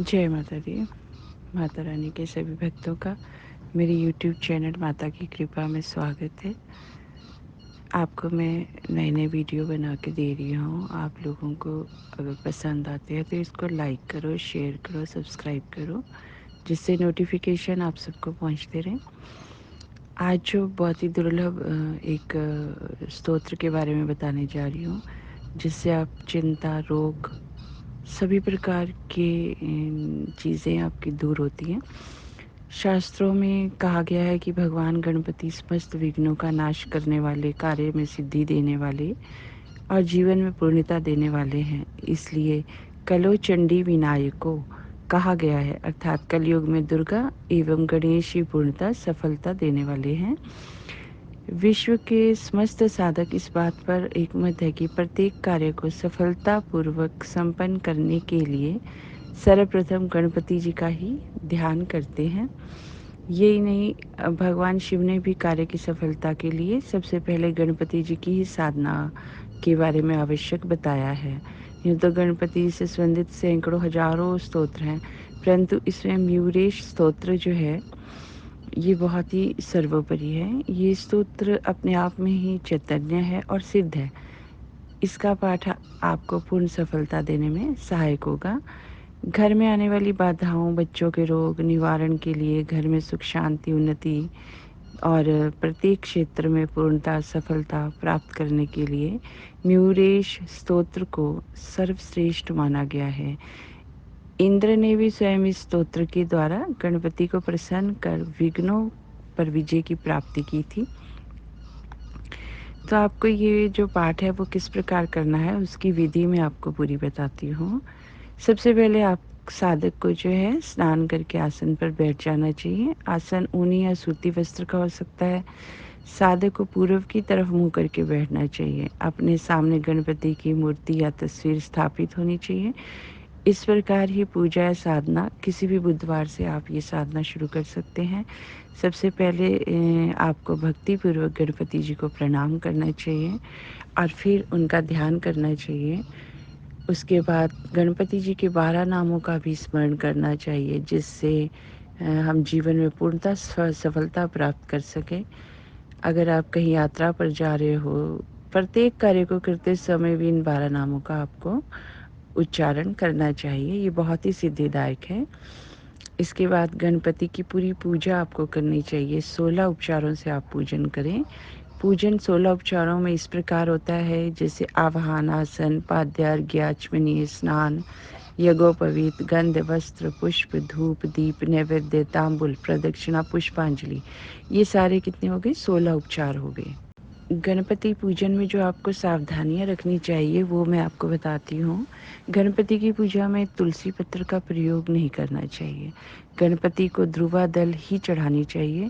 जय माता दी। माता रानी के सभी भक्तों का मेरे यूट्यूब चैनल माता की कृपा में स्वागत है। आपको मैं नए नए वीडियो बना के दे रही हूँ। आप लोगों को अगर पसंद आते हैं तो इसको लाइक करो, शेयर करो, सब्सक्राइब करो, जिससे नोटिफिकेशन आप सबको पहुँचते रहें। आज जो बहुत ही दुर्लभ एक स्तोत्र के बारे में बताने जा रही हूँ, जिससे आप चिंता, रोग, सभी प्रकार के चीज़ें आपकी दूर होती हैं। शास्त्रों में कहा गया है कि भगवान गणपति समस्त विघ्नों का नाश करने वाले, कार्य में सिद्धि देने वाले और जीवन में पूर्णता देने वाले हैं। इसलिए कलो चंडी विनायको कहा गया है, अर्थात कलयुग में दुर्गा एवं गणेश ही पूर्णता सफलता देने वाले हैं। विश्व के समस्त साधक इस बात पर एकमत है कि प्रत्येक कार्य को सफलतापूर्वक संपन्न करने के लिए सर्वप्रथम गणपति जी का ही ध्यान करते हैं। यही नहीं, भगवान शिव ने भी कार्य की सफलता के लिए सबसे पहले गणपति जी की ही साधना के बारे में आवश्यक बताया है। यूँ तो गणपति से संबंधित सैकड़ों हजारों स्तोत्र हैं, परंतु इसमें मयूरेश स्तोत्र जो है ये बहुत ही सर्वोपरि है। ये स्तोत्र अपने आप में ही चैतन्य है और सिद्ध है। इसका पाठ आपको पूर्ण सफलता देने में सहायक होगा। घर में आने वाली बाधाओं, बच्चों के रोग निवारण के लिए, घर में सुख शांति उन्नति और प्रत्येक क्षेत्र में पूर्णता सफलता प्राप्त करने के लिए म्यूरेश स्तोत्र को सर्वश्रेष्ठ माना गया है। इंद्र ने भी स्वयं इस स्तोत्र के द्वारा गणपति को प्रसन्न कर विघ्नों पर विजय की प्राप्ति की थी। तो आपको ये जो पाठ है वो किस प्रकार करना है, उसकी विधि मैं आपको पूरी बताती हूँ। सबसे पहले आप साधक को जो है स्नान करके आसन पर बैठ जाना चाहिए। आसन ऊनी या सूती वस्त्र का हो सकता है। साधक को पूर्व की तरफ मुंह करके बैठना चाहिए। अपने सामने गणपति की मूर्ति या तस्वीर स्थापित होनी चाहिए। इस प्रकार ही पूजा या साधना किसी भी बुधवार से आप ये साधना शुरू कर सकते हैं। सबसे पहले आपको भक्तिपूर्वक गणपति जी को प्रणाम करना चाहिए और फिर उनका ध्यान करना चाहिए। उसके बाद गणपति जी के 12 नामों का भी स्मरण करना चाहिए, जिससे हम जीवन में पूर्णतः सफलता प्राप्त कर सकें। अगर आप कहीं यात्रा पर जा रहे हो, प्रत्येक कार्य को करते समय भी इन 12 नामों का आपको उच्चारण करना चाहिए। ये बहुत ही सिद्धिदायक है। इसके बाद गणपति की पूरी पूजा आपको करनी चाहिए। 16 उपचारों से आप पूजन करें। पूजन 16 उपचारों में इस प्रकार होता है, जैसे आवाहन, आसन, पाद्यार्घ्य, आचमनीय, स्नान, यज्ञोपवीत, गंध, वस्त्र, पुष्प, धूप, दीप, नैवेद्य, तांबुल, प्रदक्षिणा, पुष्पांजलि। ये सारे कितने हो गए? 16 उपचार हो गए। गणपति पूजन में जो आपको सावधानियां रखनी चाहिए वो मैं आपको बताती हूँ। गणपति की पूजा में तुलसी पत्र का प्रयोग नहीं करना चाहिए। गणपति को ध्रुवा दल ही चढ़ानी चाहिए।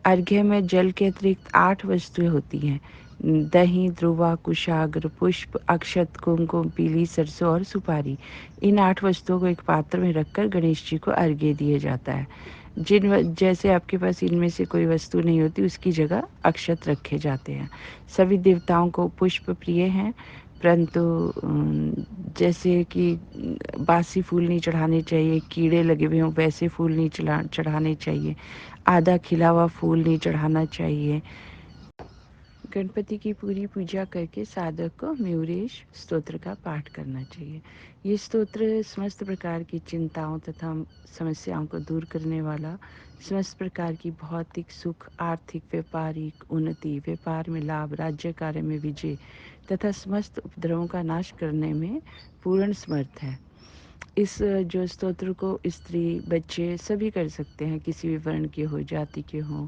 अर्घ्य में जल के अतिरिक्त 8 वस्तुएं होती हैं: दही, ध्रुवा, कुशाग्र, पुष्प, अक्षत, कुमकुम, पीली सरसों और सुपारी। इन 8 वस्तुओं को एक पात्र में रखकर गणेश जी को अर्घ्य दिया जाता है। जैसे आपके पास इनमें से कोई वस्तु नहीं होती, उसकी जगह अक्षत रखे जाते हैं। सभी देवताओं को पुष्प प्रिय हैं, परंतु जैसे कि बासी फूल नहीं चढ़ाने चाहिए, कीड़े लगे हुए हों वैसे फूल नहीं चढ़ाने चाहिए, आधा खिला हुआ फूल नहीं चढ़ाना चाहिए। गणपति की पूरी पूजा करके साधक को म्यूरेश स्तोत्र का पाठ करना चाहिए। ये स्तोत्र समस्त प्रकार की चिंताओं तथा समस्याओं को दूर करने वाला, समस्त प्रकार की भौतिक सुख, आर्थिक, व्यापारिक उन्नति, व्यापार में लाभ, राज्य कार्य में विजय तथा समस्त उपद्रवों का नाश करने में पूर्ण समर्थ है। इस जो स्तोत्र को स्त्री, बच्चे सभी कर सकते हैं, किसी भी वर्ण के हो, जाति के हों।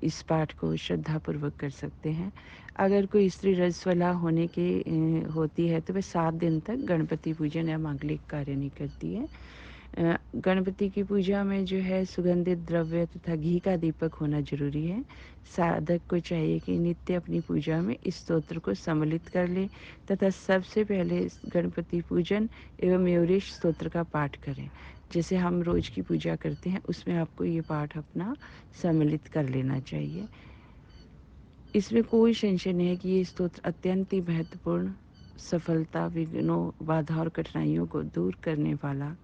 इस पाठ को श्रद्धापूर्वक कर सकते हैं। अगर कोई स्त्री रजस्वला होने की होती है तो वह 7 दिन तक गणपति पूजन या मांगलिक कार्य नहीं करती है। गणपति की पूजा में जो है सुगंधित द्रव्य तथा घी का दीपक होना जरूरी है। साधक को चाहिए कि नित्य अपनी पूजा में इस स्तोत्र को सम्मिलित कर ले तथा सबसे पहले गणपति पूजन एवं मयूरेश स्तोत्र का पाठ करें। जैसे हम रोज की पूजा करते हैं, उसमें आपको ये पाठ अपना सम्मिलित कर लेना चाहिए। इसमें कोई संशय नहीं है कि ये स्तोत्र अत्यंत ही महत्वपूर्ण, सफलता, विघ्नों, बाधा और कठिनाइयों को दूर करने वाला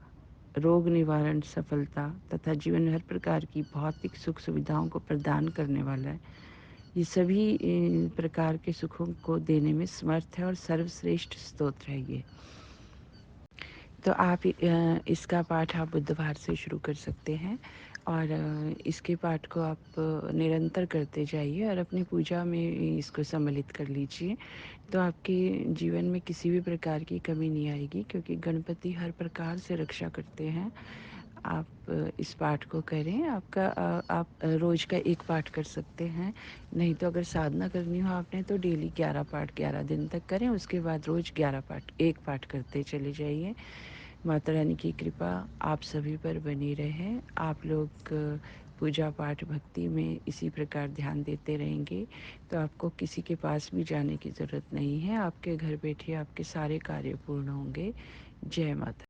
रोग निवारण, सफलता तथा जीवन में हर प्रकार की भौतिक सुख सुविधाओं को प्रदान करने वाला है। ये सभी प्रकार के सुखों को देने में समर्थ है और सर्वश्रेष्ठ स्तोत्र है ये। तो आप इसका पाठ आप बुधवार से शुरू कर सकते हैं और इसके पाठ को आप निरंतर करते जाइए और अपनी पूजा में इसको सम्मिलित कर लीजिए। तो आपके जीवन में किसी भी प्रकार की कमी नहीं आएगी, क्योंकि गणपति हर प्रकार से रक्षा करते हैं। आप इस पाठ को करें। आप रोज़ का एक पाठ कर सकते हैं। नहीं तो अगर साधना करनी हो आपने तो डेली 11 पाठ 11 दिन तक करें। उसके बाद रोज़ 11 पाठ, एक पाठ करते चले जाइए। माता रानी की कृपा आप सभी पर बनी रहे। आप लोग पूजा पाठ भक्ति में इसी प्रकार ध्यान देते रहेंगे तो आपको किसी के पास भी जाने की ज़रूरत नहीं है। आपके घर बैठे आपके सारे कार्य पूर्ण होंगे। जय माता।